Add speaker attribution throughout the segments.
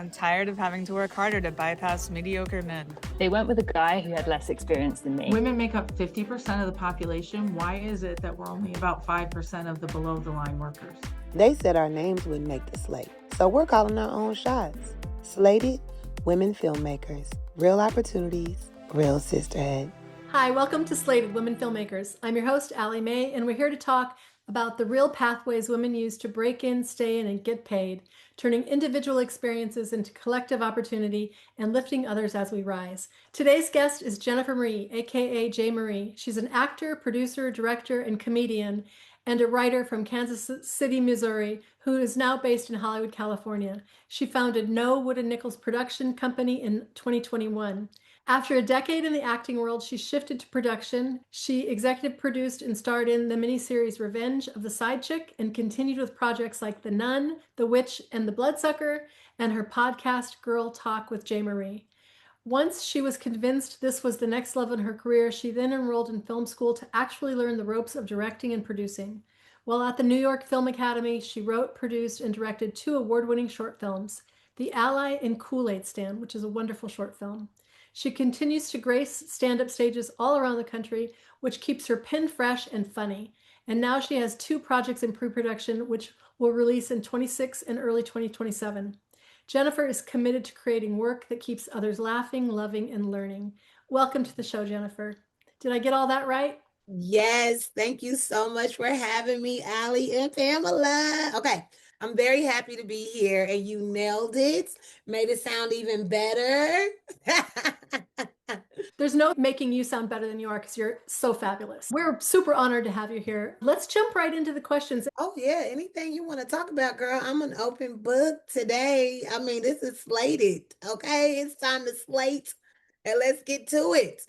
Speaker 1: I'm tired of having to work harder to bypass mediocre men.
Speaker 2: They went with a guy who had less experience than me.
Speaker 3: Women make up 50% of the population. Why is it that we're only about 5% of the below the line workers?
Speaker 4: They said our names wouldn't make the slate, so we're calling our own shots. Slated, Women Filmmakers. Real opportunities, real sisterhood.
Speaker 5: Hi, welcome to Slated Women Filmmakers. I'm your host, Allie Mae, and we're here to talk about the real pathways women use to break in, stay in, and get paid, turning individual experiences into collective opportunity and lifting others as we rise. Today's guest is Jennifer Marie, aka J. Marie. She's an actor, producer, director, and comedian, and a writer from Kansas City, Missouri, who is now based in Hollywood, California. She founded No Wood and Nichols Production Company in 2021. After a decade in the acting world, she shifted to production. She executive produced and starred in the miniseries Revenge of the Side Chick and continued with projects like The Nun, The Witch, and The Bloodsucker, and her podcast, Girl Talk with J. Marie. Once she was convinced this was the next level in her career, she then enrolled in film school to actually learn the ropes of directing and producing. While at the New York Film Academy, she wrote, produced, and directed 2 award-winning short films, The Ally and Kool-Aid Stand, which is a wonderful short film. She continues to grace stand-up stages all around the country, which keeps her pen fresh and funny. And now she has 2 projects in pre-production, which will release in 2026 and early 2027. Jennifer is committed to creating work that keeps others laughing, loving, and learning. Welcome to the show, Jennifer. Did I get all that right?
Speaker 4: Yes, thank you so much for having me, Allie and Pamela. Okay, I'm very happy to be here, and you nailed it. Made it sound even better.
Speaker 5: There's no making you sound better than you are because you're so fabulous. We're super honored to have you here. Let's jump right into the questions.
Speaker 4: Oh, yeah, anything you want to talk about, girl. I'm an open book today. I mean, this is slated, okay? It's time to slate, and let's get to it.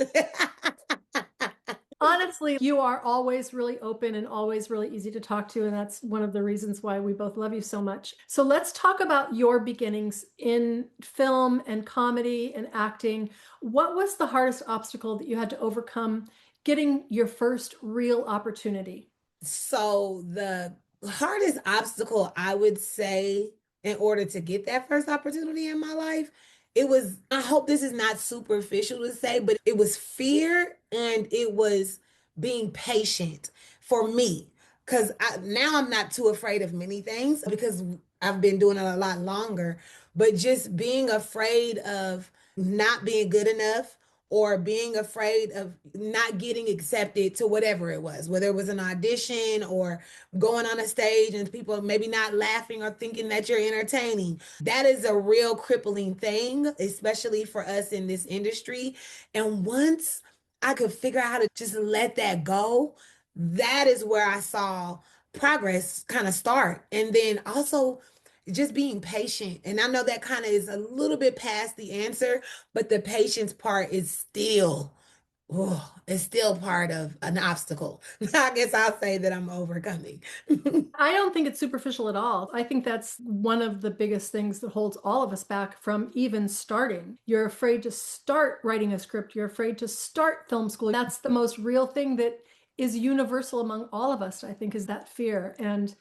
Speaker 5: Honestly, you are always really open and always really easy to talk to. And that's one of the reasons why we both love you so much. So let's talk about your beginnings in film and comedy and acting. What was the hardest obstacle that you had to overcome getting your first real opportunity?
Speaker 4: So the hardest obstacle, I would say, in order to get that first opportunity in my life, it was, I hope this is not superficial to say, but it was fear and it was being patient for me. Because now I'm not too afraid of many things because I've been doing it a lot longer, but just being afraid of not being good enough or being afraid of not getting accepted to whatever it was, whether it was an audition or going on a stage and people maybe not laughing or thinking that you're entertaining. That is a real crippling thing, especially for us in this industry. And once I could figure out how to just let that go, that is where I saw progress kind of start. And then also just being patient. And I know that kind of is a little bit past the answer, but the patience part is still, it's still part of an obstacle. I guess I'll say that I'm overcoming.
Speaker 5: I don't think it's superficial at all. I think that's one of the biggest things that holds all of us back from even starting. You're afraid to start writing a script. You're afraid to start film school. That's the most real thing that is universal among all of us, I think, is that fear. And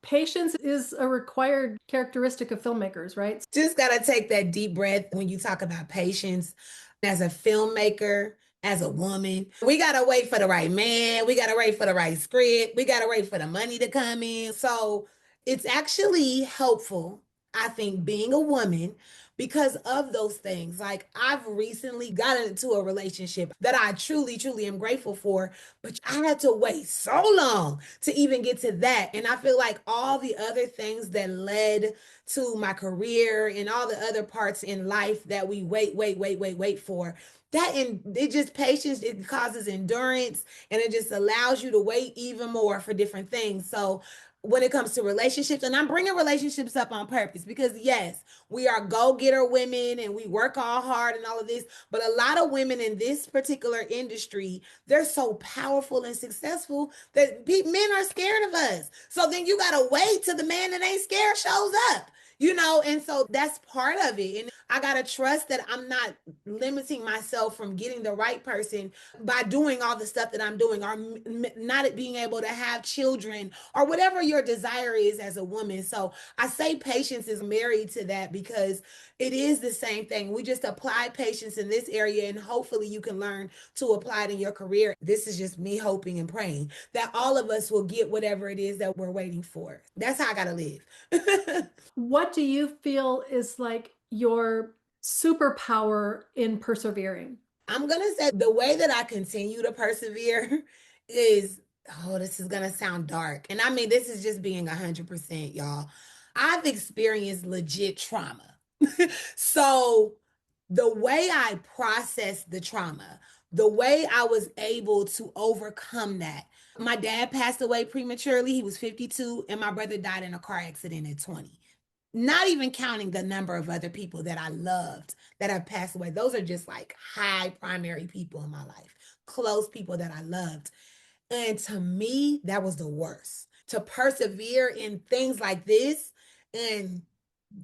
Speaker 5: patience is a required characteristic of filmmakers, right?
Speaker 4: Just got to take that deep breath when you talk about patience. As a filmmaker, as a woman, we got to wait for the right man. We got to wait for the right script. We got to wait for the money to come in. So it's actually helpful, I think, being a woman because of those things. Like I've recently gotten into a relationship that I truly, truly am grateful for, but I had to wait so long to even get to that. And I feel like all the other things that led to my career and all the other parts in life that we wait for, it just patience, it causes endurance and it just allows you to wait even more for different things. So when it comes to relationships, and I'm bringing relationships up on purpose because yes, we are go-getter women and we work all hard and all of this, but a lot of women in this particular industry, they're so powerful and successful that men are scared of us. So then you got to wait till the man that ain't scared shows up. And so that's part of it. And I got to trust that I'm not limiting myself from getting the right person by doing all the stuff that I'm doing, or not being able to have children, or whatever your desire is as a woman. So I say patience is married to that, because it is the same thing. We just apply patience in this area, and hopefully you can learn to apply it in your career. This is just me hoping and praying that all of us will get whatever it is that we're waiting for. That's how I got to live.
Speaker 5: What do you feel is like your superpower in persevering?
Speaker 4: I'm going to say the way that I continue to persevere is, oh, this is going to sound dark. And I mean, this is just being 100%, y'all. I've experienced legit trauma. So the way I processed the trauma, the way I was able to overcome that. My dad passed away prematurely. He was 52, and my brother died in a car accident at 20. Not even counting the number of other people that I loved that have passed away. Those are just like high primary people in my life, close people that I loved. And to me, that was the worst. To persevere in things like this, and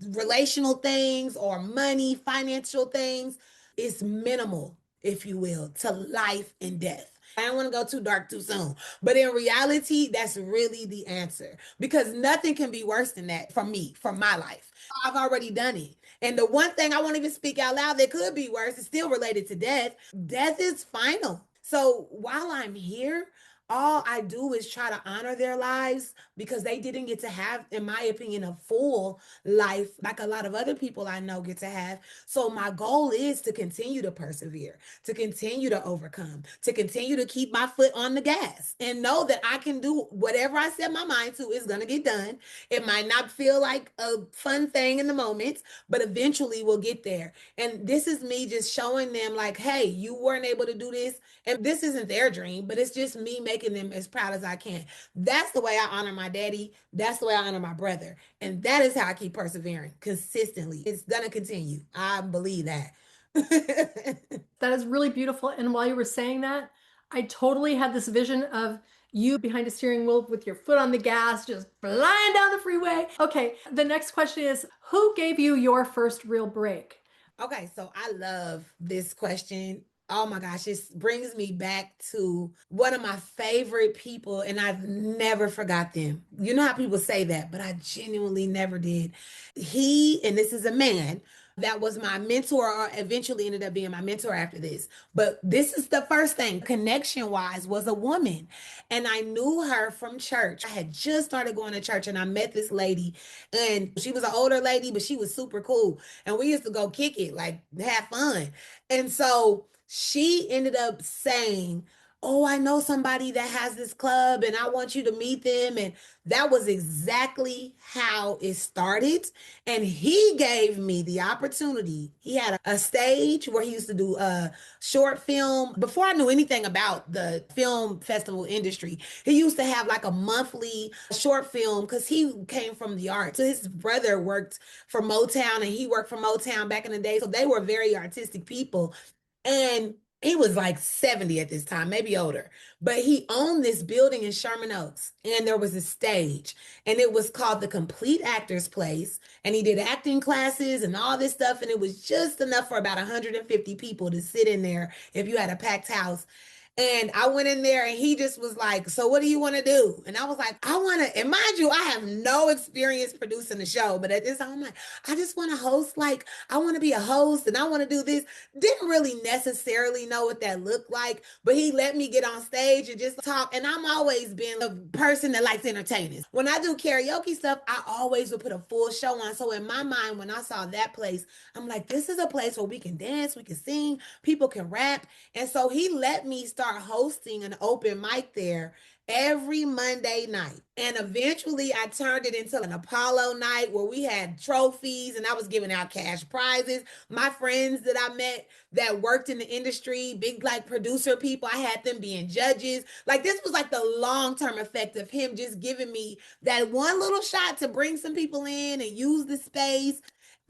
Speaker 4: relational things or money, financial things, is minimal, if you will, to life and death. I don't want to go too dark too soon, but in reality, that's really the answer, because nothing can be worse than that for me, for my life. I've already done it. And the one thing I won't even speak out loud that could be worse is still related to death. Death is final. So while I'm here, all I do is try to honor their lives, because they didn't get to have, in my opinion, a full life like a lot of other people I know get to have. So my goal is to continue to persevere, to continue to overcome, to continue to keep my foot on the gas, and know that I can do whatever I set my mind to is going to get done. It might not feel like a fun thing in the moment, but eventually we'll get there. And this is me just showing them like, hey, you weren't able to do this. And this isn't their dream, but it's just me making them as proud as I can. That's the way I honor my daddy. That's the way I honor my brother. And that is how I keep persevering consistently. It's going to continue. I believe that.
Speaker 5: That is really beautiful. And while you were saying that, I totally had this vision of you behind a steering wheel with your foot on the gas, just flying down the freeway. Okay, the next question is, who gave you your first real break?
Speaker 4: Okay, so I love this question. Oh my gosh, it brings me back to one of my favorite people, and I've never forgot them. You know how people say that, but I genuinely never did. And this is a man that was my mentor, or eventually ended up being my mentor after this. But this is the first thing, connection wise, was a woman. And I knew her from church. I had just started going to church, and I met this lady, and she was an older lady, but she was super cool. And we used to go kick it, like have fun. And so she ended up saying, oh, I know somebody that has this club, and I want you to meet them. And that was exactly how it started. And he gave me the opportunity. He had a stage where he used to do a short film. Before I knew anything about the film festival industry, he used to have like a monthly short film, because he came from the arts. So his brother worked for Motown, and he worked for Motown back in the day. So they were very artistic people. And he was like 70 at this time, maybe older, but he owned this building in Sherman Oaks, and there was a stage, and it was called the Complete Actors Place. And he did acting classes and all this stuff. And it was just enough for about 150 people to sit in there if you had a packed house. And I went in there, and he just was like, so what do you want to do? And I was like, I want to, and mind you, I have no experience producing the show, but at this time, I'm like, I just want to host. Like, I want to be a host, and I want to do this. Didn't really necessarily know what that looked like, but he let me get on stage and just talk. And I'm always been a person that likes entertainers. When I do karaoke stuff, I always would put a full show on. So in my mind, when I saw that place, I'm like, this is a place where we can dance, we can sing, people can rap. And so he let me start hosting an open mic there every Monday night. And eventually I turned it into an Apollo night where we had trophies, and I was giving out cash prizes. My friends that I met that worked in the industry, big like producer people, I had them being judges. Like, this was like the long-term effect of him just giving me that one little shot to bring some people in and use the space.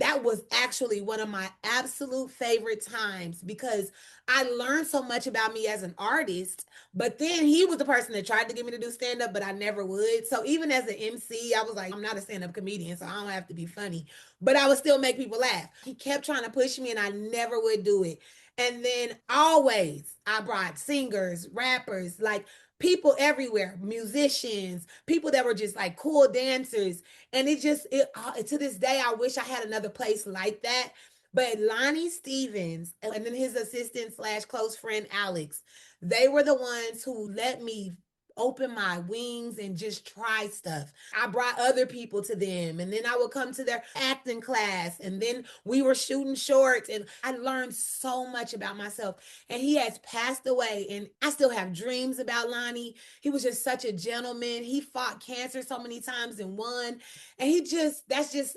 Speaker 4: That was actually one of my absolute favorite times because I learned so much about me as an artist. But then he was the person that tried to get me to do stand up, but I never would. So even as an MC, I was like, I'm not a stand up comedian, so I don't have to be funny, but I would still make people laugh. He kept trying to push me and I never would do it. And then always I brought singers, rappers, like people everywhere, musicians, people that were just like cool dancers. And to this day, I wish I had another place like that. But Lonnie Stevens and then his assistant slash close friend, Alex, they were the ones who let me open my wings and just try stuff. I brought other people to them and then I would come to their acting class and then we were shooting shorts and I learned so much about myself. And he has passed away and I still have dreams about Lonnie. He was just such a gentleman. He fought cancer so many times and won. And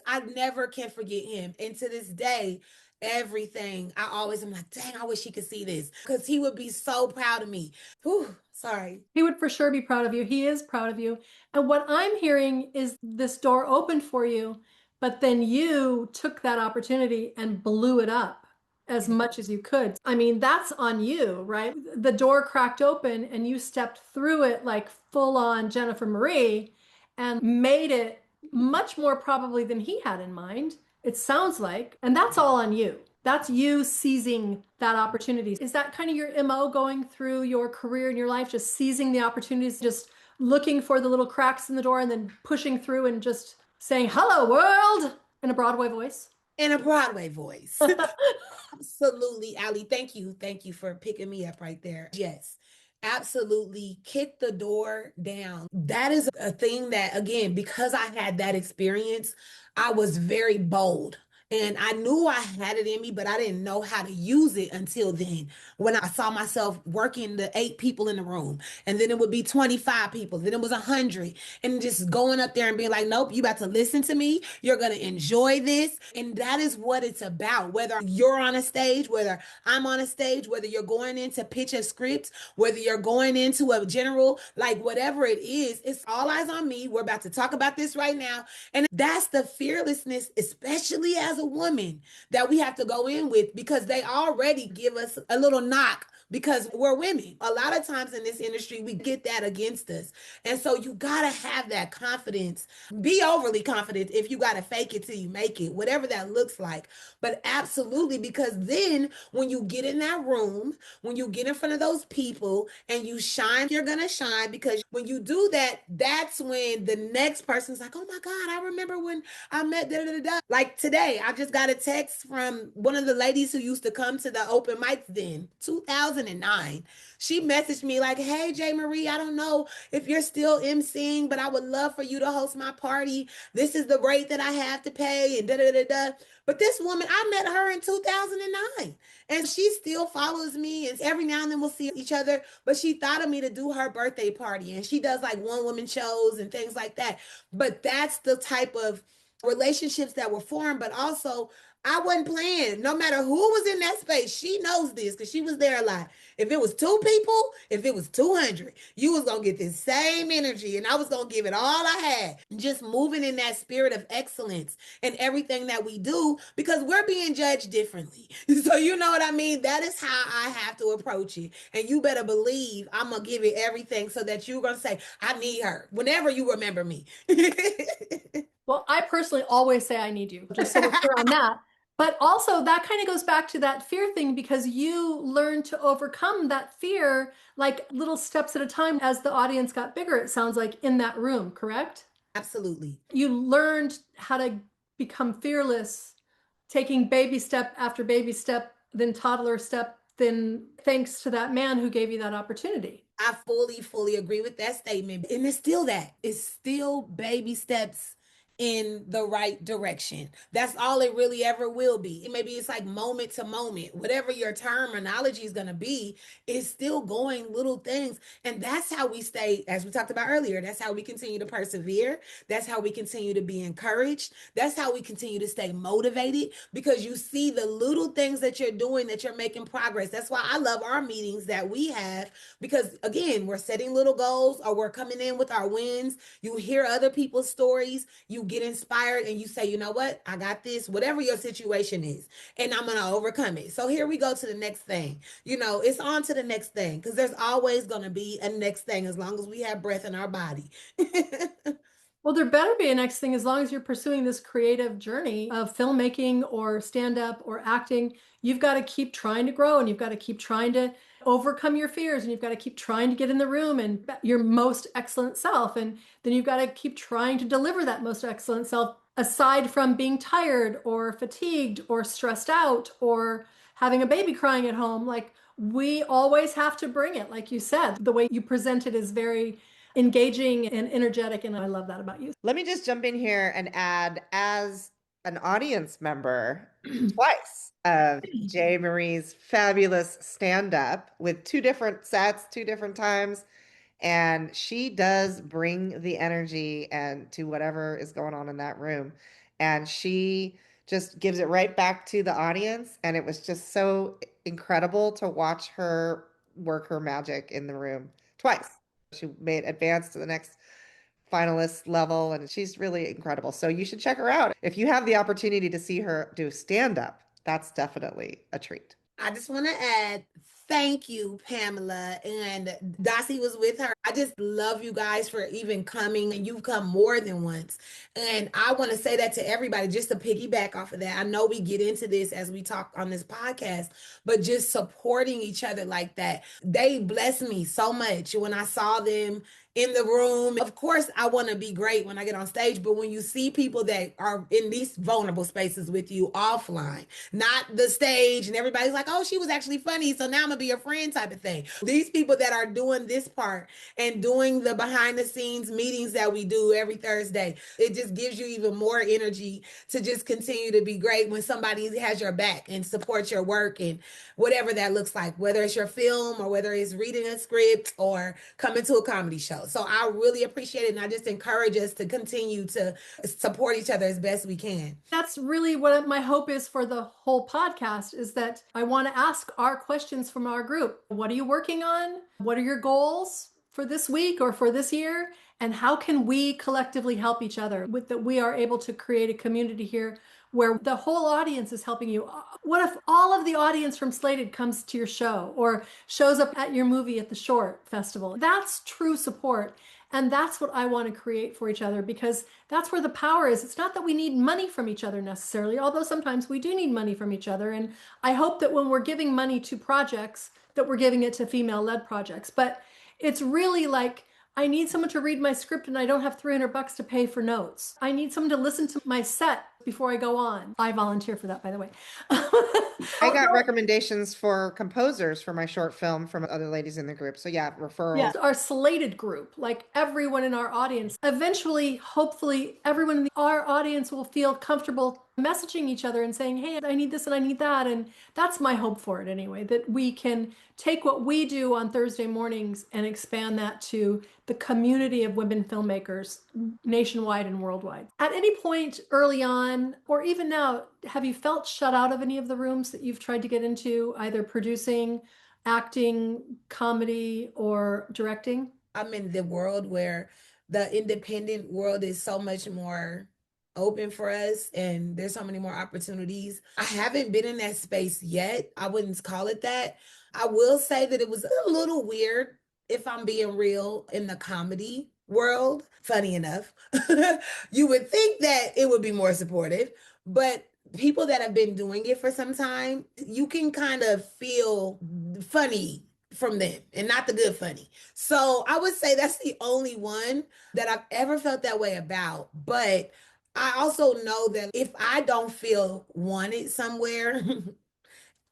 Speaker 4: I never can forget him. And to this day, everything, I'm like, dang, I wish he could see this because he would be so proud of me. Whew, sorry.
Speaker 5: He would for sure be proud of you. He is proud of you. And what I'm hearing is this door opened for you, but then you took that opportunity and blew it up as much as you could. I mean, that's on you, right? The door cracked open and you stepped through it like full on Jennifer Marie and made it much more probably than he had in mind. It sounds like, and that's all on you. That's you seizing that opportunity. Is that kind of your MO going through your career and your life, just seizing the opportunities, just looking for the little cracks in the door and then pushing through and just saying, hello, world, in a Broadway voice?
Speaker 4: In a Broadway voice. Absolutely, Allie. Thank you. Thank you for picking me up right there. Yes. Absolutely kick the door down. That is a thing that, again, because I had that experience, I was very bold. And I knew I had it in me, but I didn't know how to use it until then. When I saw myself working the 8 people in the room, and then it would be 25 people, then it was 100, and just going up there and being like, nope, you about to listen to me. You're going to enjoy this. And that is what it's about. Whether you're on a stage, whether I'm on a stage, whether you're going in to pitch a script, whether you're going into a general, like whatever it is, it's all eyes on me. We're about to talk about this right now. And that's the fearlessness, especially as a woman, that we have to go in with, because they already give us a little knock because we're women. A lot of times in this industry, we get that against us. And so you got to have that confidence. Be overly confident if you got to fake it till you make it, whatever that looks like. But absolutely, because then when you get in that room, when you get in front of those people and you shine, you're going to shine, because when you do that, that's when the next person's like, oh my God, I remember when I met da da da da. Like today, I just got a text from one of the ladies who used to come to the open mics then, 2009. She messaged me like, hey, J. Marie, I don't know if you're still emceeing, but I would love for you to host my party. This is the rate that I have to pay and da da da da. But this woman, I met her in 2009 and she still follows me, and every now and then we'll see each other, but she thought of me to do her birthday party, and she does like one-woman shows and things like that. But that's the type of relationships that were formed. But also, I wasn't playing. No matter who was in that space, she knows this because she was there a lot. If it was 2 people, if it was 200, you was going to get this same energy, and I was going to give it all I had. Just moving in that spirit of excellence in everything that we do, because we're being judged differently. So you know what I mean? That is how I have to approach it. And you better believe I'm going to give it everything so that you're going to say, I need her whenever you remember me.
Speaker 5: Well, I personally always say I need you, just so we're clear on that. But also that kind of goes back to that fear thing, because you learned to overcome that fear, like little steps at a time as the audience got bigger, it sounds like, in that room, correct?
Speaker 4: Absolutely.
Speaker 5: You learned how to become fearless, taking baby step after baby step, then toddler step, then thanks to that man who gave you that opportunity.
Speaker 4: I fully agree with that statement. And it's still that. It's still baby steps in the right direction. That's all it really ever will be. Maybe it's like moment to moment, whatever your terminology is going to be, it's still going little things. And that's how we stay, as we talked about earlier, that's how we continue to persevere. That's how we continue to be encouraged. That's how we continue to stay motivated, because you see the little things that you're doing, that you're making progress. That's why I love our meetings that we have, because again, we're setting little goals, or we're coming in with our wins. You hear other people's stories. You you get inspired and you say, you know what, I got this, whatever your situation is, and I'm going to overcome it. So here we go to the next thing. It's on to the next thing, because there's always going to be a next thing as long as we have breath in our body.
Speaker 5: Well, there better be a next thing as long as you're pursuing this creative journey of filmmaking or stand-up or acting. You've got to keep trying to grow, and you've got to keep trying to overcome your fears, and you've got to keep trying to get in the room and your most excellent self. And then you've got to keep trying to deliver that most excellent self, aside from being tired or fatigued or stressed out or having a baby crying at home. Like, we always have to bring it. Like you said, the way you present it is very engaging and energetic, and I love that about you.
Speaker 6: Let me just jump in here and add, as an audience member twice of J. Marie's fabulous stand-up with 2 different sets, 2 different times, and she does bring the energy and to whatever is going on in that room, and she just gives it right back to the audience, and it was just so incredible to watch her work her magic in the room twice. She made advance to the next finalist level, and she's really incredible. So you should check her out. If you have the opportunity to see her do stand-up, that's definitely a treat.
Speaker 4: I just want to add, thank you, Pamela, and Dossie was with her. I just love you guys for even coming, and you've come more than once. And I want to say that to everybody, just to piggyback off of that. I know we get into this as we talk on this podcast, but just supporting each other like that. They blessed me so much when I saw them in the room. Of course, I want to be great when I get on stage, but when you see people that are in these vulnerable spaces with you offline, not the stage, and everybody's like, oh, she was actually funny, so now I'm gonna be a friend type of thing. These people that are doing this part and doing the behind the scenes meetings that we do every Thursday, it just gives you even more energy to just continue to be great when somebody has your back and supports your work, and whatever that looks like, whether it's your film or whether it's reading a script or coming to a comedy show. So I really appreciate it, and I just encourage us to continue to support each other as best we can.
Speaker 5: That's really what my hope is for the whole podcast, is that I want to ask our questions from our group. What are you working on? What are your goals for this week or for this year? And how can we collectively help each other with that? We are able to create a community here where the whole audience is helping you. What if all of the audience from Slated comes to your show or shows up at your movie at the Short Festival? That's true support. And that's what I want to create for each other, because that's where the power is. It's not that we need money from each other necessarily, although sometimes we do need money from each other. And I hope that when we're giving money to projects, that we're giving it to female-led projects. But it's really like, I need someone to read my script and I don't have $300 to pay for notes. I need someone to listen to my set before I go on. I volunteer for that, by the way.
Speaker 6: I got recommendations for composers for my short film from other ladies in the group. So yeah, referrals.
Speaker 5: Yes, our Slated group, like everyone in our audience, eventually, hopefully, everyone in our audience will feel comfortable messaging each other and saying, hey, I need this and I need that. And that's my hope for it anyway, that we can take what we do on Thursday mornings and expand that to the community of women filmmakers nationwide and worldwide. At any point early on, or even now, have you felt shut out of any of the rooms that you've tried to get into, either producing, acting, comedy, or directing?
Speaker 4: I'm in the world where the independent world is so much more open for us, and there's so many more opportunities. I haven't been in that space yet. I wouldn't call it that. I will say that it was a little weird, if I'm being real, in the comedy world. Funny enough, you would think that it would be more supportive, but people that have been doing it for some time, you can kind of feel funny from them, and not the good funny. So I would say that's the only one that I've ever felt that way about. But I also know that if I don't feel wanted somewhere,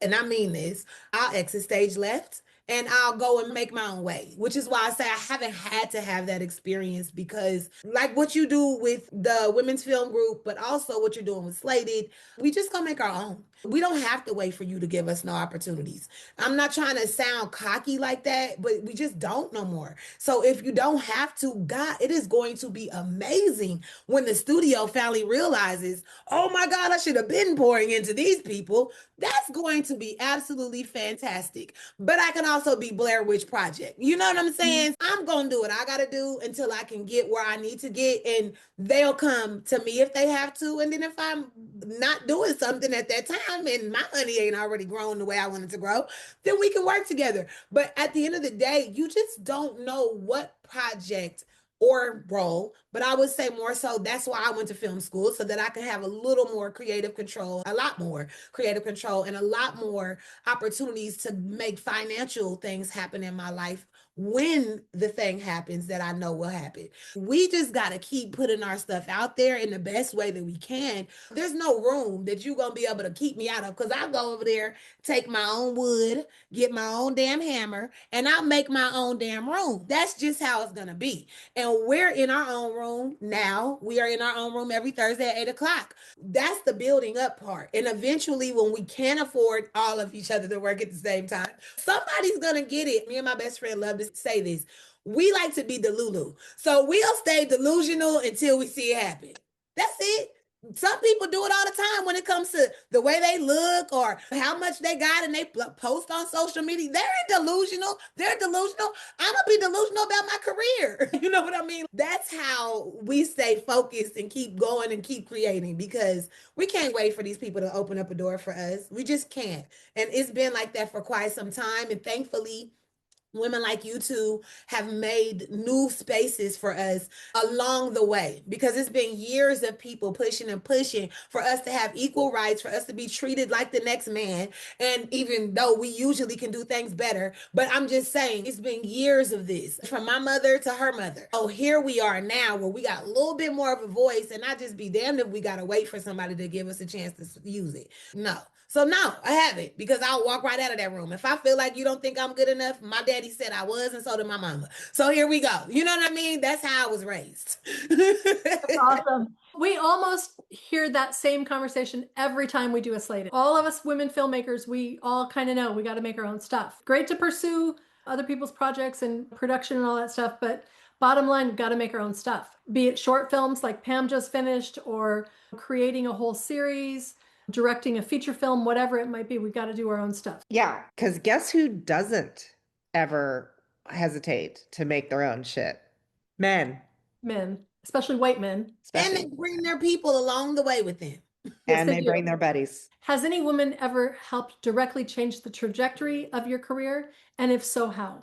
Speaker 4: and I mean this, I'll exit stage left and I'll go and make my own way, which is why I say I haven't had to have that experience, because like what you do with the women's film group, but also what you're doing with Slated, we just gonna make our own. We don't have to wait for you to give us no opportunities. I'm not trying to sound cocky like that, but we just don't no more. So if you don't have to, God, it is going to be amazing when the studio finally realizes, oh my God, I should have been pouring into these people. That's going to be absolutely fantastic. But I can also be Blair Witch Project. You know what I'm saying? I'm going to do what I got to do until I can get where I need to get. And they'll come to me if they have to. And then if I'm not doing something at that time and my honey ain't already grown the way I want it to grow, then we can work together. But at the end of the day, you just don't know what project or role, but I would say more so that's why I went to film school, so that I can have a little more creative control, a lot more creative control, and a lot more opportunities to make financial things happen in my life when the thing happens that I know will happen. We just got to keep putting our stuff out there in the best way that we can. There's no room that you're going to be able to keep me out of, because I'll go over there, take my own wood, get my own damn hammer, and I'll make my own damn room. That's just how it's going to be. And we're in our own room now. We are in our own room every Thursday at 8 o'clock. That's the building up part. And eventually, when we can't afford all of each other to work at the same time, somebody's going to get it. Me and my best friend love to say this. We like to be Delulu. So we'll stay delusional until we see it happen. That's it. Some people do it all the time when it comes to the way they look or how much they got, and they post on social media. They're delusional. They're delusional. I'm going to be delusional about my career. You know what I mean? That's how we stay focused and keep going and keep creating, because we can't wait for these people to open up a door for us. We just can't. And it's been like that for quite some time. And thankfully, women like you two have made new spaces for us along the way, because it's been years of people pushing and pushing for us to have equal rights, for us to be treated like the next man. And even though we usually can do things better, but I'm just saying, it's been years of this from my mother to her mother. Oh, here we are now where we got a little bit more of a voice, and I just be damned if we got to wait for somebody to give us a chance to use it. No. So no, I haven't, because I'll walk right out of that room. If I feel like you don't think I'm good enough, my daddy said I was, and so did my mama. So here we go. You know what I mean? That's how I was raised.
Speaker 5: That's awesome. We almost hear that same conversation every time we do a Slated. All of us women filmmakers, we all kind of know we got to make our own stuff. Great to pursue other people's projects and production and all that stuff, but bottom line, we've got to make our own stuff. Be it short films like Pam just finished, or creating a whole series, directing a feature film, whatever it might be, we've got to do our own stuff.
Speaker 6: Yeah, because guess who doesn't ever hesitate to make their own shit? Men.
Speaker 5: Men, especially white men.
Speaker 4: And they bring their people along the way with them.
Speaker 5: Yes,
Speaker 6: And they
Speaker 5: do.
Speaker 6: bring their buddies.
Speaker 5: Has any woman ever helped directly change the trajectory of your career? And if so, how?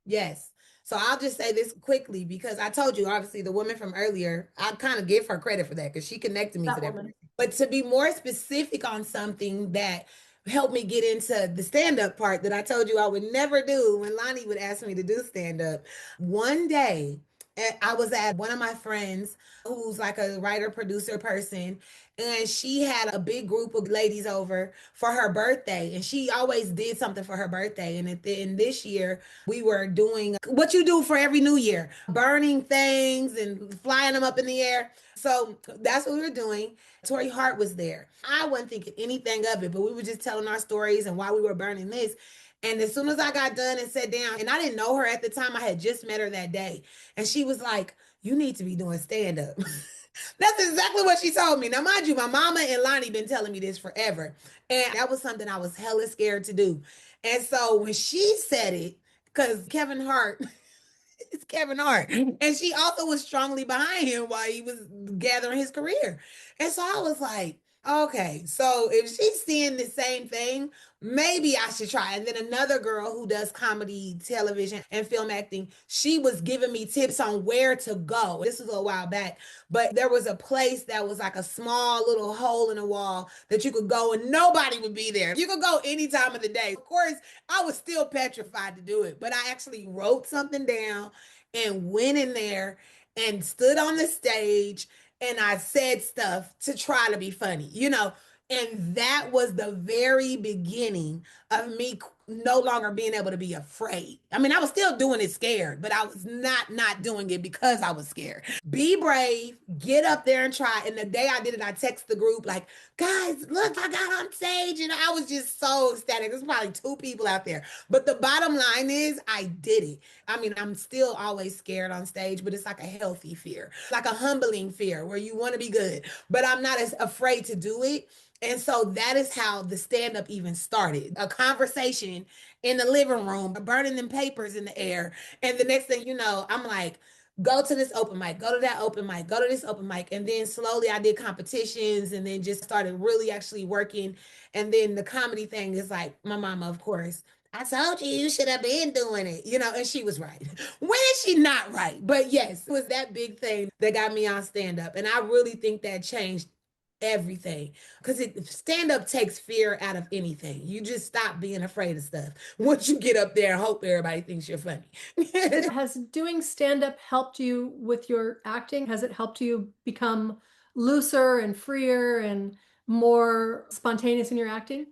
Speaker 4: Yes. So I'll just say this quickly, because I told you, obviously, the woman from earlier, I kind of give her credit for that, because she connected me to that person. But to be more specific on something that helped me get into the stand-up part that I told you I would never do when Lonnie would ask me to do stand-up. One day, I was at one of my friends who's like a writer, producer person, and she had a big group of ladies over for her birthday, and she always did something for her birthday. And in this year, we were doing what you do for every new year, burning things and flying them up in the air. So that's what we were doing. Tori Hart was there. I wasn't thinking anything of it, but we were just telling our stories and why we were burning this. And as soon as I got done and sat down, and I didn't know her at the time, I had just met her that day. And she was like, you need to be doing stand-up. That's exactly what she told me. Now, mind you, my mama and Lonnie been telling me this forever. And that was something I was hella scared to do. And so when she said it, because Kevin Hart, it's Kevin Hart. And she also was strongly behind him while he was gathering his career. And so I was like, okay, so if she's seeing the same thing, maybe I should try. And then another girl who does comedy, television, and film acting, she was giving me tips on where to go. This was a while back, but there was a place that was like a small little hole in the wall that you could go and nobody would be there. You could go any time of the day. Of course, I was still petrified to do it, but I actually wrote something down and went in there and stood on the stage, and I said stuff to try to be funny, you know. And that was the very beginning of me no longer being able to be afraid. I mean, I was still doing it scared, but I was not doing it because I was scared. Be brave, get up there and try. And the day I did it, I text the group like, guys, look, I got on stage. And I was just so ecstatic. There's probably 2 people out there. But the bottom line is I did it. I mean, I'm still always scared on stage, but it's like a healthy fear, like a humbling fear where you want to be good, but I'm not as afraid to do it. And so that is how the stand-up even started. A conversation in the living room, burning them papers in the air. And the next thing you know, I'm like, go to this open mic, go to that open mic, go to this open mic. And then slowly I did competitions and then just started really actually working. And then the comedy thing is like my mama, of course. I told you you should have been doing it, and she was right. When is she not right? But yes, it was that big thing that got me on stand up. And I really think that changed everything because stand up takes fear out of anything. You just stop being afraid of stuff once you get up there and hope everybody thinks you're funny.
Speaker 5: Has doing stand up helped you with your acting? Has it helped you become looser and freer and more spontaneous in your acting?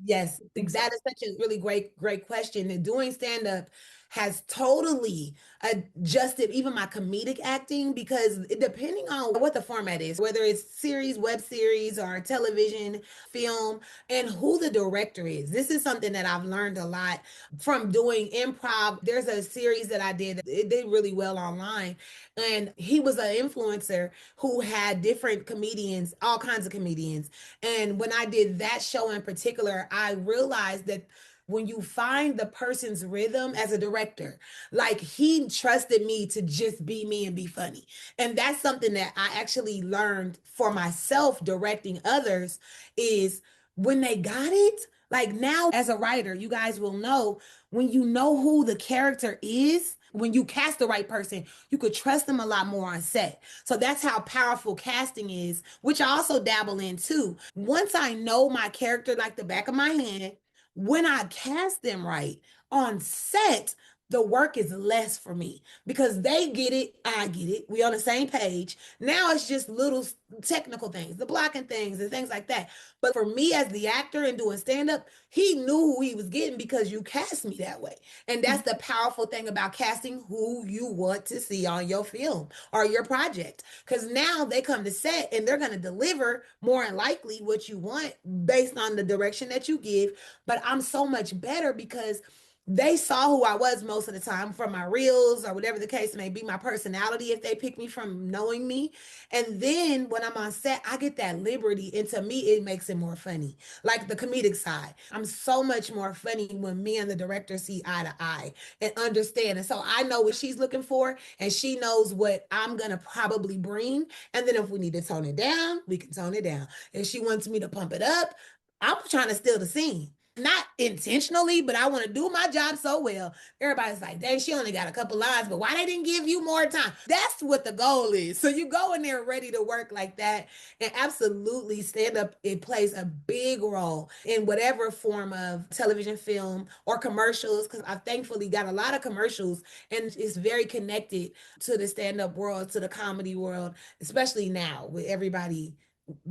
Speaker 4: Yes,
Speaker 5: Think so.
Speaker 4: that is such a really great question. And doing stand up has totally adjusted even my comedic acting because depending on what the format is, whether it's series, web series, or television, film, and who the director is. This is something that I've learned a lot from doing improv. There's a series that I did, it did really well online. And he was an influencer who had different comedians, all kinds of comedians. And when I did that show in particular, I realized that when you find the person's rhythm as a director, like he trusted me to just be me and be funny. And that's something that I actually learned for myself directing others is when they got it, like now as a writer, you guys will know when you know who the character is, when you cast the right person, you could trust them a lot more on set. So that's how powerful casting is, which I also dabble in too. Once I know my character like the back of my hand, when I cast them right on set, the work is less for me because they get it, I get it. We on the same page. Now it's just little technical things, the blocking things and things like that. But for me as the actor and doing stand up, he knew who he was getting because you cast me that way. And that's the powerful thing about casting who you want to see on your film or your project. Because now they come to set and they're going to deliver more than likely what you want based on the direction that you give. But I'm so much better because they saw who I was most of the time from my reels or whatever the case may be, my personality, if they pick me from knowing me. And then when I'm on set, I get that liberty. And to me, it makes it more funny. Like the comedic side, I'm so much more funny when me and the director see eye to eye and understand. And so I know what she's looking for and she knows what I'm going to probably bring. And then if we need to tone it down, we can tone it down. If she wants me to pump it up, I'm trying to steal the scene. Not intentionally, but I want to do my job so well. Everybody's like, dang, she only got a couple lines, but why they didn't give you more time? That's what the goal is. So you go in there ready to work like that. And absolutely stand up, it plays a big role in whatever form of television, film, or commercials. Because I've thankfully got a lot of commercials and it's very connected to the stand-up world, to the comedy world, especially now with everybody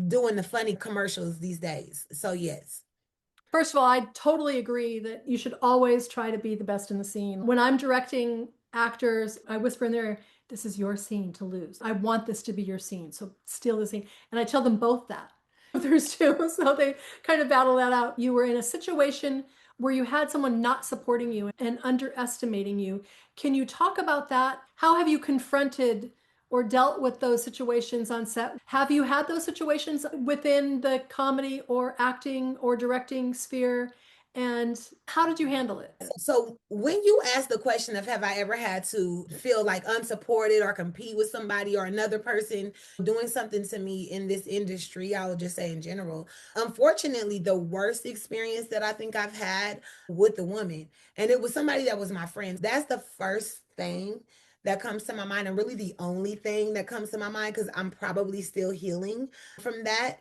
Speaker 4: doing the funny commercials these days. So yes.
Speaker 5: First of all, I totally agree that you should always try to be the best in the scene. When I'm directing actors, I whisper in there, this is your scene to lose. I want this to be your scene, so steal the scene. And I tell them both that. There's two, so they kind of battle that out. You were in a situation where you had someone not supporting you and underestimating you. Can you talk about that? How have you confronted or dealt with those situations on set? Have you had those situations within the comedy or acting or directing sphere? And how did you handle it?
Speaker 4: So when you ask the question of have I ever had to feel like unsupported or compete with somebody or another person doing something to me in this industry, I would just say in general, unfortunately, the worst experience that I think I've had with the woman, and it was somebody that was my friend. That's the first thing that comes to my mind, and really the only thing that comes to my mind because I'm probably still healing from that.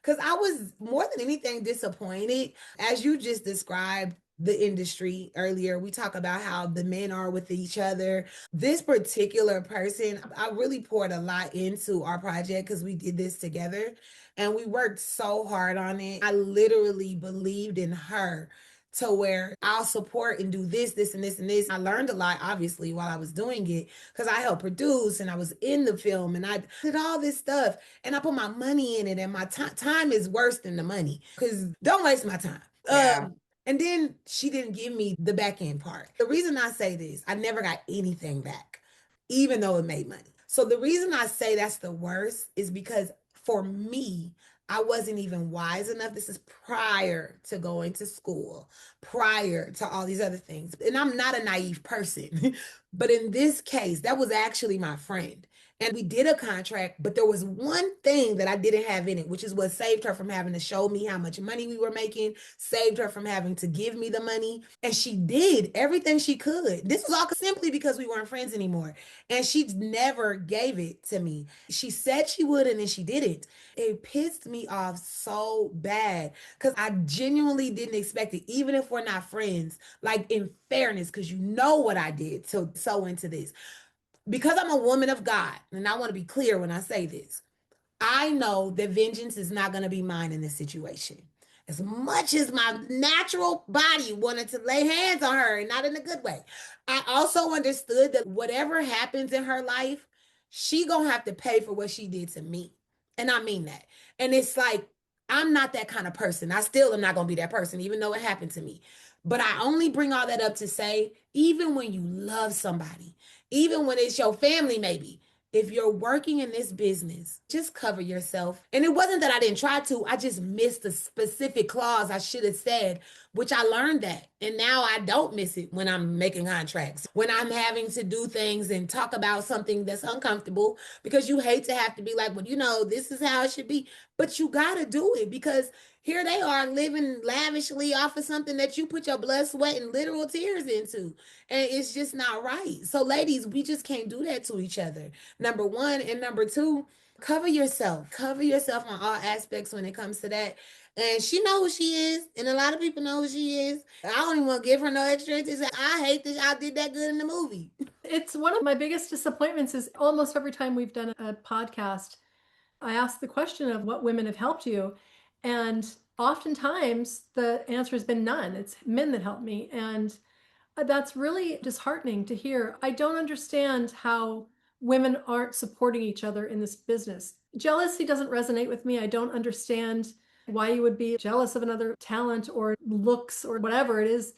Speaker 4: Because I was more than anything disappointed, as you just described the industry earlier. We talk about how the men are with each other. This particular person, I really poured a lot into our project because we did this together and we worked so hard on it. I literally believed in her to where I'll support and do this, this, and this, and this. I learned a lot, obviously, while I was doing it because I helped produce and I was in the film and I did all this stuff and I put my money in it, and my time is worse than the money because don't waste my time.
Speaker 6: Yeah.
Speaker 4: And then she didn't give me the back end part. The reason I say this, I never got anything back, even though it made money. So the reason I say that's the worst is because for me, I wasn't even wise enough. This is prior to going to school, prior to all these other things. And I'm not a naive person. But in this case, that was actually my friend. And we did a contract, but there was one thing that I didn't have in it, which is what saved her from having to show me how much money we were making, saved her from having to give me the money. And she did everything she could. This was all simply because we weren't friends anymore. And she never gave it to me. She said she would, and then she didn't. It pissed me off so bad because I genuinely didn't expect it, even if we're not friends, like in fairness, because you know what I did to sow into this. Because I'm a woman of God, and I want to be clear when I say this, I know that vengeance is not going to be mine in this situation. As much as my natural body wanted to lay hands on her, and not in a good way, I also understood that whatever happens in her life, she gonna have to pay for what she did to me. And I mean that. And it's like, I'm not that kind of person. I still am not gonna be that person, even though it happened to me. But I only bring all that up to say, even when you love somebody, even when it's your family, maybe, if you're working in this business, just cover yourself. And it wasn't that I didn't try to, I just missed a specific clause I should have said, which I learned that. And now I don't miss it when I'm making contracts, when I'm having to do things and talk about something that's uncomfortable, because you hate to have to be like, well, you know, this is how it should be. But you got to do it because here they are living lavishly off of something that you put your blood, sweat, and literal tears into. And it's just not right. So ladies, we just can't do that to each other. Number one. And number two, cover yourself. Cover yourself on all aspects when it comes to that. And she knows who she is. And a lot of people know who she is. I don't even want to give her no extra. I hate that y'all did that good in the movie.
Speaker 5: It's one of my biggest disappointments is almost every time we've done a podcast, I ask the question of what women have helped you. And oftentimes the answer has been none. It's men that helped me. And that's really disheartening to hear. I don't understand how women aren't supporting each other in this business. Jealousy doesn't resonate with me. I don't understand why you would be jealous of another talent or looks or whatever it is.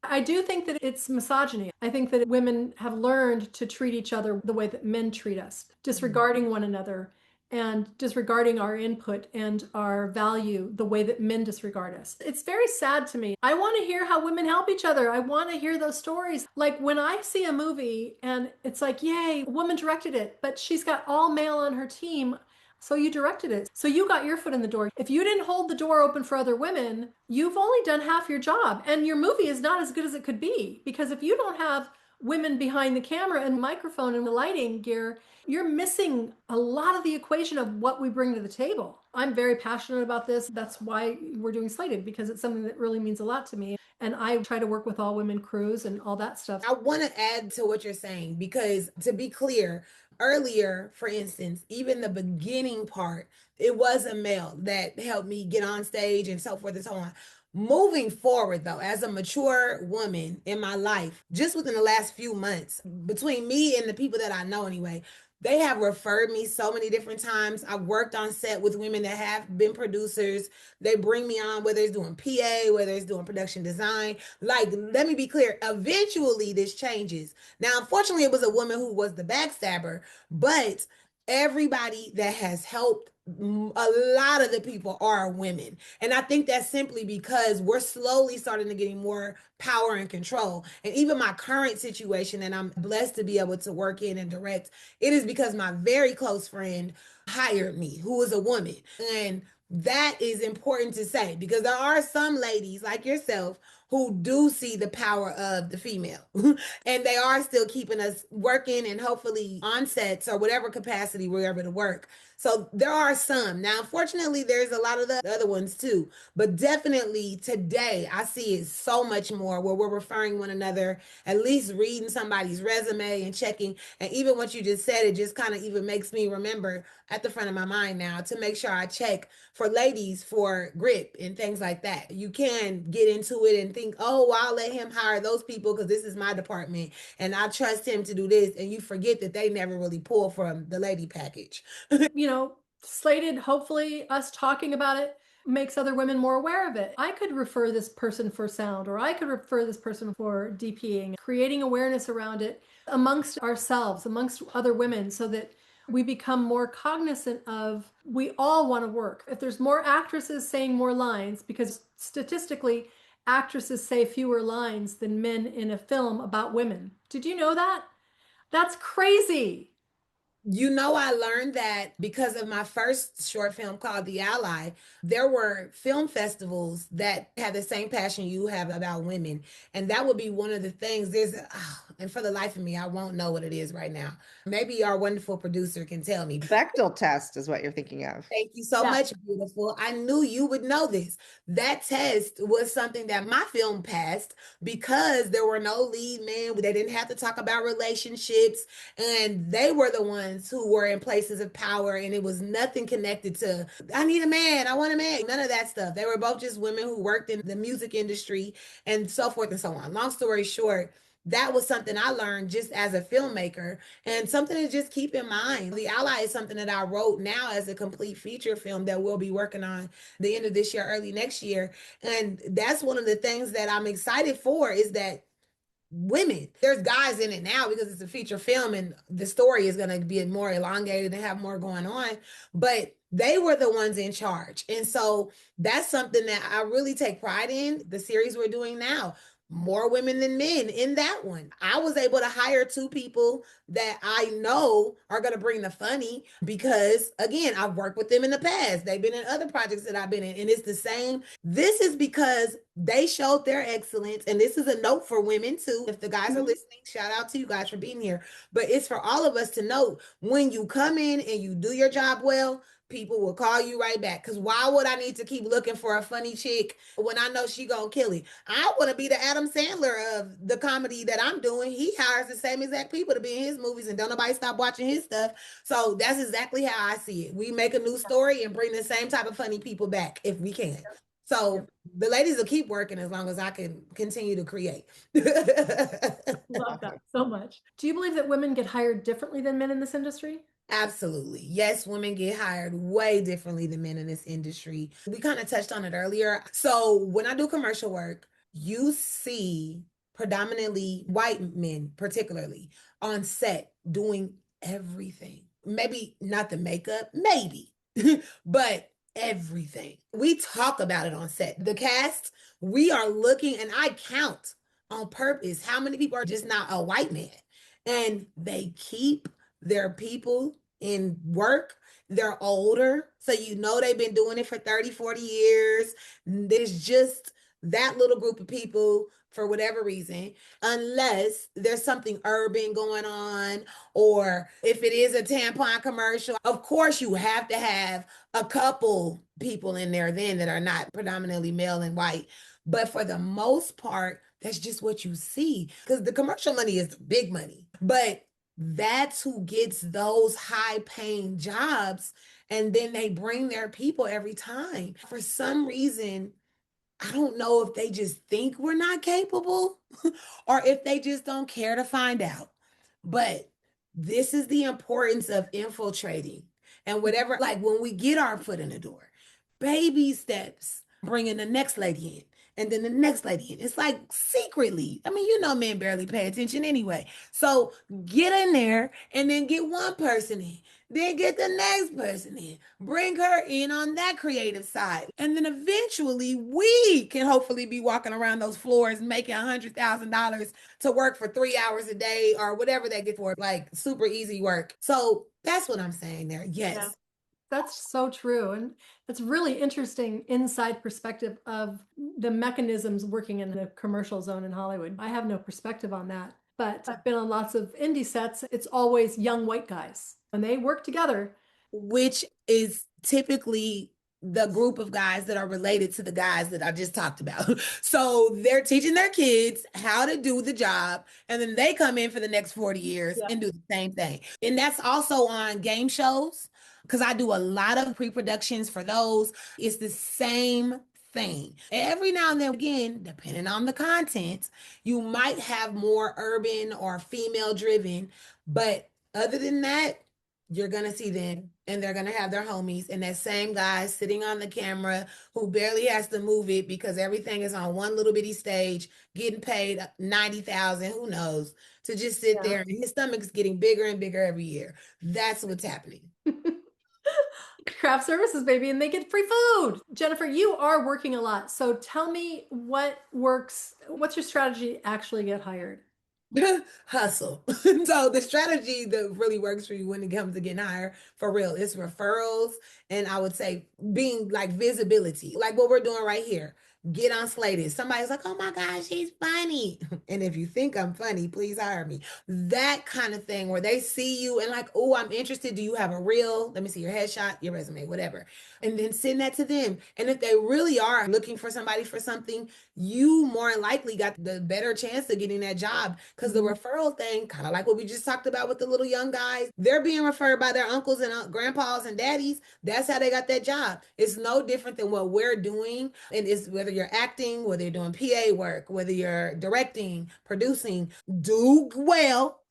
Speaker 5: I do think that it's misogyny. I think that women have learned to treat each other the way that men treat us, disregarding one another and disregarding our input and our value the way that men disregard us. It's very sad to me. I want to hear how women help each other. I want to hear those stories. Like when I see a movie and it's like, yay, a woman directed it, but she's got all male on her team. So you directed it. So you got your foot in the door. If you didn't hold the door open for other women, you've only done half your job. And your movie is not as good as it could be. Because if you don't have women behind the camera and microphone and the lighting gear, you're missing a lot of the equation of what we bring to the table. I'm very passionate about this. That's why we're doing Slated, because it's something that really means a lot to me. And I try to work with all women crews and all that stuff.
Speaker 4: I want to add to what you're saying, because to be clear, earlier, for instance, even the beginning part, it was a male that helped me get on stage and so forth and so on. Moving forward, though, as a mature woman in my life, just within the last few months, between me and the people that I know anyway, they have referred me so many different times. I've worked on set with women that have been producers. They bring me on, whether it's doing PA, whether it's doing production design. Like, let me be clear, eventually this changes. Now, unfortunately, it was a woman who was the backstabber, but everybody that has helped, a lot of the people are women. And I think that's simply because we're slowly starting to getting more power and control. And even my current situation that I'm blessed to be able to work in and direct, it is because my very close friend hired me, who is a woman. And that is important to say, because there are some ladies like yourself who do see the power of the female and they are still keeping us working and hopefully on sets or whatever capacity we're able to work. So there are some. Now, unfortunately, there's a lot of the other ones too. But definitely today, I see it so much more where we're referring one another, at least reading somebody's resume and checking. And even what you just said, it just kind of even makes me remember at the front of my mind now to make sure I check for ladies for grip and things like that. You can get into it and think, oh, well, I'll let him hire those people because this is my department and I trust him to do this. And you forget that they never really pull from the lady package.
Speaker 5: You know, Slated, hopefully us talking about it makes other women more aware of it. I could refer this person for sound, or I could refer this person for DPing, creating awareness around it amongst ourselves, amongst other women, so that we become more cognizant of, we all want to work. If there's more actresses saying more lines, because statistically, actresses say fewer lines than men in a film about women. Did you know that? That's crazy.
Speaker 4: You know, I learned that because of my first short film called The Ally. There were film festivals that had the same passion you have about women. And that would be one of the things. And for the life of me, I won't know what it is right now. Maybe our wonderful producer can tell me.
Speaker 6: Bechdel test is what you're thinking of.
Speaker 4: Thank you so much, beautiful. I knew you would know this. That test was something that my film passed because there were no lead men. They didn't have to talk about relationships. And they were the ones who were in places of power. And it was nothing connected to, I need a man, I want a man. None of that stuff. They were both just women who worked in the music industry and so forth and so on. Long story short, that was something I learned just as a filmmaker and something to just keep in mind. The Ally is something that I wrote now as a complete feature film that we'll be working on the end of this year, early next year. And that's one of the things that I'm excited for is that women, there's guys in it now because it's a feature film and the story is going to be more elongated and have more going on, but they were the ones in charge. And so that's something that I really take pride in. The series we're doing now, more women than men in that one. I was able to hire two people that I know are going to bring the funny because, again, I've worked with them in the past. They've been in other projects that I've been in, and it's the same. This is because they showed their excellence. And this is a note for women, too. If the guys are listening, shout out to you guys for being here. But it's for all of us to note when you come in and you do your job well, people will call you right back. Because why would I need to keep looking for a funny chick when I know she gonna kill it? I want to be the Adam Sandler of the comedy that I'm doing. He hires the same exact people to be in his movies and don't nobody stop watching his stuff. So that's exactly how I see it. We make a new story and bring the same type of funny people back if we can. So the ladies will keep working as long as I can continue to create.
Speaker 5: Love that so much. Do you believe that women get hired differently than men in this industry?
Speaker 4: Absolutely. Yes, women get hired way differently than men in this industry. We kind of touched on it earlier. So when I do commercial work, you see predominantly white men, particularly on set, doing everything. Maybe not the makeup, maybe, but everything. We talk about it on set. The cast, we are looking, and I count on purpose how many people are just not a white man. And they keep their people in work. They're older. So you know they've been doing it for 30, 40 years. There's just that little group of people for whatever reason, unless there's something urban going on, or if it is a tampon commercial, of course you have to have a couple people in there then that are not predominantly male and white. But for the most part, that's just what you see because the commercial money is the big money. But that's who gets those high paying jobs. And then they bring their people every time. For some reason, I don't know if they just think we're not capable or if they just don't care to find out. But this is the importance of infiltrating and whatever, like when we get our foot in the door, baby steps, bringing the next lady in. And then the next lady in. It's like secretly. I mean, you know, men barely pay attention anyway. So get in there and then get one person in. Then get the next person in. Bring her in on that creative side. And then eventually we can hopefully be walking around those floors making $100,000 to work for 3 hours a day or whatever they get for, like super easy work. So that's what I'm saying there. Yes.
Speaker 5: Yeah. That's so true. And it's really interesting inside perspective of the mechanisms working in the commercial zone in Hollywood. I have no perspective on that, but I've been on lots of indie sets. It's always young white guys. When they work together,
Speaker 4: which is typically the group of guys that are related to the guys that I just talked about. So they're teaching their kids how to do the job, and then they come in for the next 40 years
Speaker 5: Yeah.
Speaker 4: and do the same thing. And that's also on game shows because I do a lot of pre-productions for those. It's the same thing. Every now and then, again, depending on the content, you might have more urban or female driven, but other than that, you're gonna see them and they're gonna have their homies and that same guy sitting on the camera who barely has to move it because everything is on one little bitty stage, getting paid 90,000, who knows, to just sit there, and his stomach's getting bigger and bigger every year. That's what's happening.
Speaker 5: Craft services, baby, and they get free food. Jennifer, you are working a lot. So tell me what works. What's your strategy to actually get hired?
Speaker 4: Hustle. So the strategy that really works for you when it comes to getting hired, for real, is referrals. And I would say being like visibility, like what we're doing right here. Get on Slated. Somebody's like, oh my gosh, she's funny. And if you think I'm funny, please hire me. That kind of thing where they see you and like, oh, I'm interested. Do you have a reel? Let me see your headshot, your resume, whatever. And then send that to them. And if they really are looking for somebody for something, you more likely got the better chance of getting that job because the referral thing, kind of like what we just talked about with the little young guys, they're being referred by their uncles and grandpas and daddies. That's how they got that job. It's no different than what we're doing. And it's whether you're acting, whether you're doing PA work, whether you're directing, producing, do well,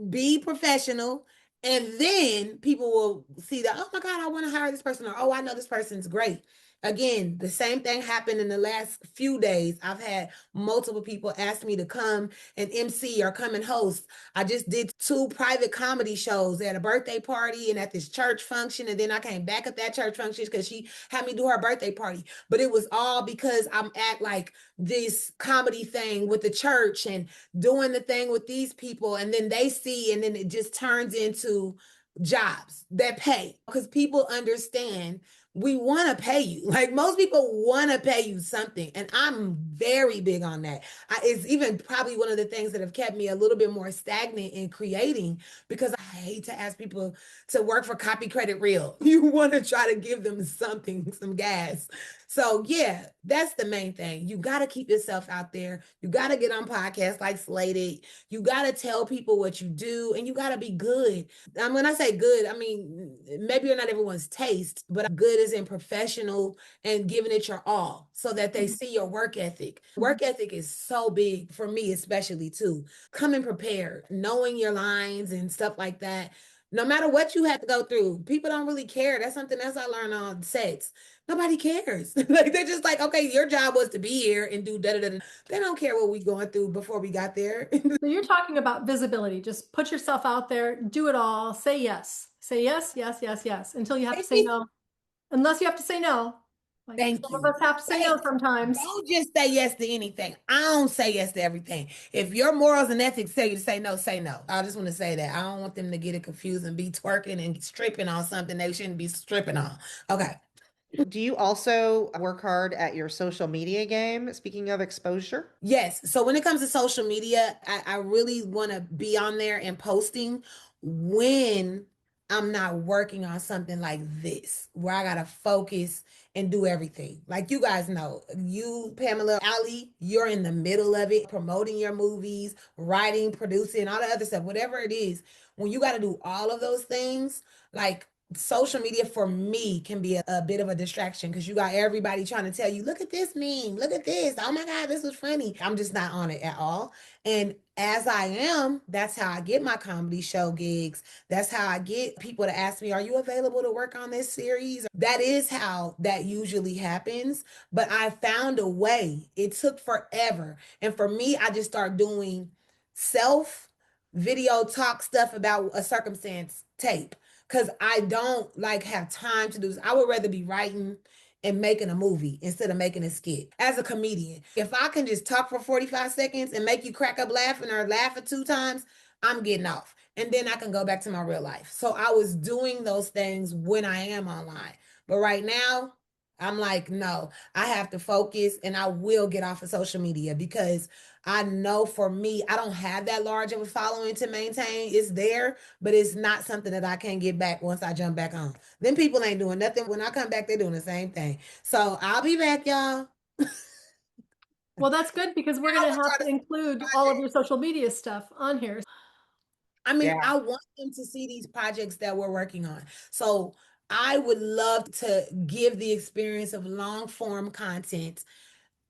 Speaker 4: be professional, and then people will see that, oh my God, I want to hire this person, or oh, I know this person's great. Again, the same thing happened in the last few days. I've had multiple people ask me to come and MC or come and host. I just did 2 private comedy shows at a birthday party and at this church function. And then I came back at that church function because she had me do her birthday party. But it was all because I'm at like this comedy thing with the church and doing the thing with these people. And then they see, and then it just turns into jobs that pay because people understand we want to pay you. Like most people want to pay you something. And I'm very big on that. It's even probably one of the things that have kept me a little bit more stagnant in creating because I hate to ask people to work for copy credit real. You want to try to give them something, some gas. So yeah, that's the main thing. You got to keep yourself out there. You got to get on podcasts like Slated. You got to tell people what you do and you got to be good. When I say good, I mean, maybe you're not everyone's taste, but good is in professional and giving it your all so that they see your work ethic. Work ethic is so big for me, especially too. Coming prepared, knowing your lines and stuff like that. No matter what you have to go through, people don't really care. That's something else I learned on sets. Nobody cares. Like they're just like, okay, your job was to be here and do da da da. They don't care what we going through before we got there.
Speaker 5: So you're talking about visibility. Just put yourself out there, do it all, say yes. Say yes, yes, yes, yes, until you have to say no. Unless you have to say no. Like
Speaker 4: Thank
Speaker 5: some
Speaker 4: you.
Speaker 5: of us have to say no sometimes.
Speaker 4: Don't just say yes to anything. I don't say yes to everything. If your morals and ethics tell you to say no, say no. I just want to say that. I don't want them to get it confused and be twerking and stripping on something they shouldn't be stripping on. Okay.
Speaker 6: Do you also work hard at your social media game? Speaking of exposure?
Speaker 4: Yes. So when it comes to social media, I really want to be on there and posting when I'm not working on something like this, where I got to focus and do everything. Like you guys know, you, Pamela, Ali, you're in the middle of it, promoting your movies, writing, producing, all the other stuff, whatever it is. When you got to do all of those things, like social media for me can be a bit of a distraction because you got everybody trying to tell you, look at this meme, look at this. Oh my God, this was funny. I'm just not on it at all. And as I am, that's how I get my comedy show gigs. That's how I get people to ask me, are you available to work on this series? That is how that usually happens. But I found a way. It took forever. And for me, I just start doing self video talk stuff about a circumstance tape because I don't like have time to do this. I would rather be writing and making a movie instead of making a skit as a comedian. If I can just talk for 45 seconds and make you crack up laughing or laugh at 2 times, I'm getting off. And then I can go back to my real life. So I was doing those things when I am online. But right now, I'm like, no, I have to focus and I will get off of social media because I know for me, I don't have that large of a following to maintain. It's there, but it's not something that I can get back once I jump back on. Then people ain't doing nothing. When I come back, they're doing the same thing. So I'll be back, y'all.
Speaker 5: Well, that's good because we're going to have to include all of your social media stuff on here.
Speaker 4: I mean,
Speaker 6: Yeah.
Speaker 4: I want them to see these projects that we're working on. So I would love to give the experience of long form content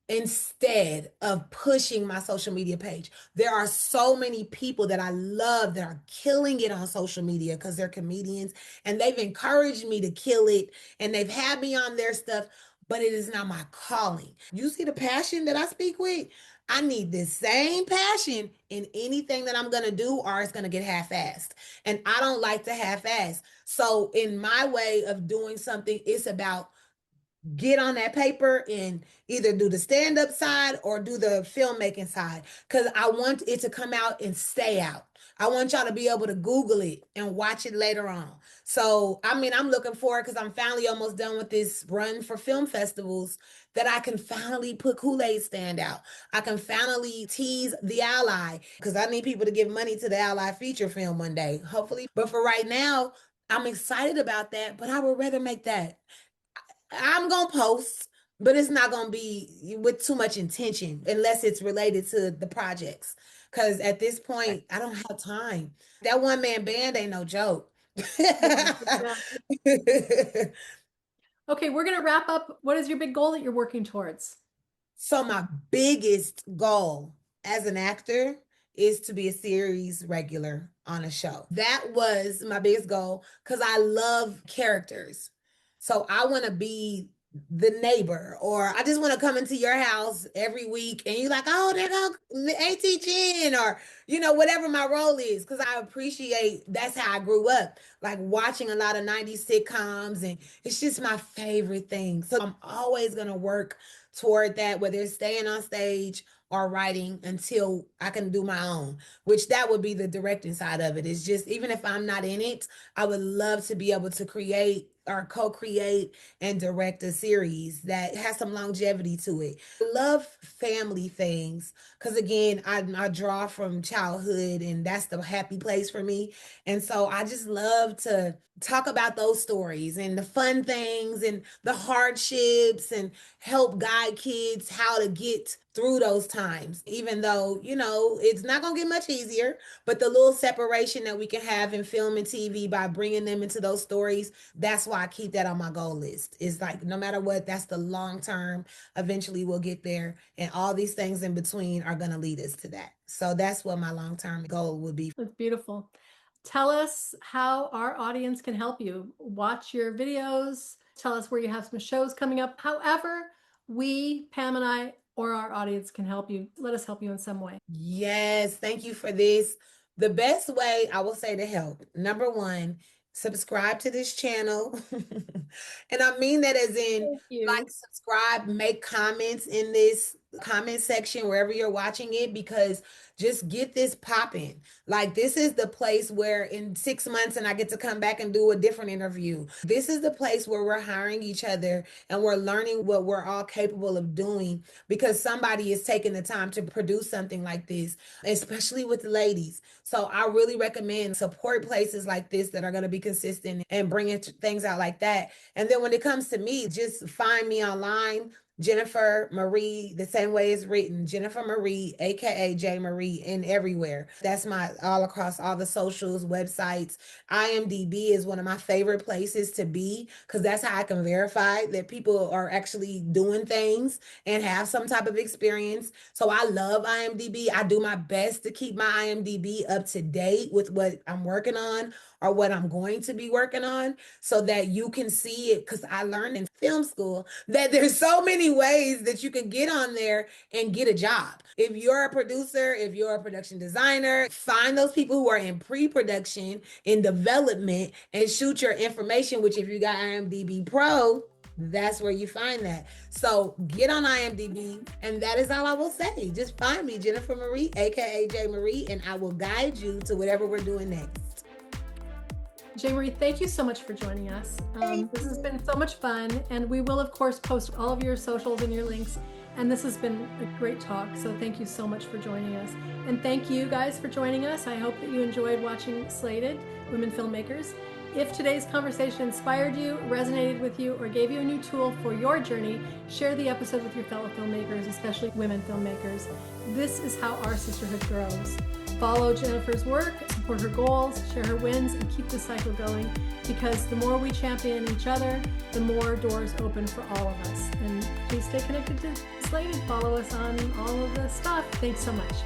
Speaker 4: instead of pushing my social media page. There are so many people that I love that are killing it on social media because they're comedians and they've encouraged me to kill it and they've had me on their stuff, but it is not my calling. You see the passion that I speak with? I need this same passion in anything that I'm going to do or it's going to get half-assed. And I don't like to half-ass. So in my way of doing something, it's about get on that paper and either do the stand-up side or do the filmmaking side because I want it to come out and stay out. I want y'all to be able to Google it and watch it later on. So, I mean, I'm looking forward because I'm finally almost done with this run for film festivals that I can finally put Kool-Aid stand out. I can finally tease The Ally because I need people to give money to the Ally feature film one day, hopefully. But for right now, I'm excited about that, but I would rather make that. I'm gonna post, but it's not gonna be with too much intention unless it's related to the projects. Cause at this point, I don't have time. That one man band ain't no joke.
Speaker 5: Yeah. Okay, we're going to wrap up. What is your big goal that you're working towards?
Speaker 4: So my biggest goal as an actor is to be a series regular on a show. That was my biggest goal because I love characters. So I want to be the neighbor, or I just want to come into your house every week and you're like, oh, there go AT Chin, or whatever my role is, because I appreciate that's how I grew up, like watching a lot of 90s sitcoms, and it's just my favorite thing. So I'm always gonna work toward that, whether it's staying on stage or writing until I can do my own, which that would be the directing side of it. It's just, even if I'm not in it, I would love to be able to create or co-create and direct a series that has some longevity to it. I love family things because, again, I draw from childhood and that's the happy place for me. And so I just love to talk about those stories and the fun things and the hardships and help guide kids how to get through those times, even though, it's not going to get much easier, but the little separation that we can have in film and TV by bringing them into those stories, that's why I keep that on my goal list. It's like, no matter what, that's the long term. Eventually we'll get there. And all these things in between are going to lead us to that. So that's what my long term goal would be.
Speaker 5: That's beautiful. Tell us how our audience can help you. Watch your videos. Tell us where you have some shows coming up. However, we, Pam and I, or our audience can help you. Let us help you in some way.
Speaker 4: Yes, thank you for this. The best way I will say to help, number one, subscribe to this channel. And I mean that as in, like, subscribe, make comments in this comment section wherever you're watching it, because just get this popping. Like, this is the place where in 6 months and I get to come back and do a different interview. This is the place where we're hiring each other and we're learning what we're all capable of doing because somebody is taking the time to produce something like this, especially with the ladies. So I really recommend support places like this that are going to be consistent and bringing things out like that. And then when it comes to me, just find me online, Jennifer Marie, the same way it's written, Jennifer Marie, aka J Marie, in everywhere. That's my all across all the socials, websites. IMDb is one of my favorite places to be because that's how I can verify that people are actually doing things and have some type of experience. So I love IMDb. I do my best to keep my IMDb up to date with what I'm working on or what I'm going to be working on so that you can see it, because I learned in film school that there's so many ways that you can get on there and get a job. If you're a producer, if you're a production designer, find those people who are in pre-production, in development, and shoot your information, which if you got IMDb Pro, that's where you find that. So get on IMDb, and that is all I will say. Just find me, Jennifer Marie, aka J Marie, and I will guide you to whatever we're doing next.
Speaker 5: Jay-Marie, thank you so much for joining us. This has been so much fun, and we will, of course, post all of your socials and your links. And this has been a great talk, so thank you so much for joining us. And thank you guys for joining us. I hope that you enjoyed watching Slated, Women Filmmakers. If today's conversation inspired you, resonated with you, or gave you a new tool for your journey, share the episode with your fellow filmmakers, especially women filmmakers. This is how our sisterhood grows. Follow Jennifer's work, support her goals, share her wins, and keep the cycle going, because the more we champion each other, the more doors open for all of us. And please stay connected to Slated. Follow us on all of the stuff. Thanks so much.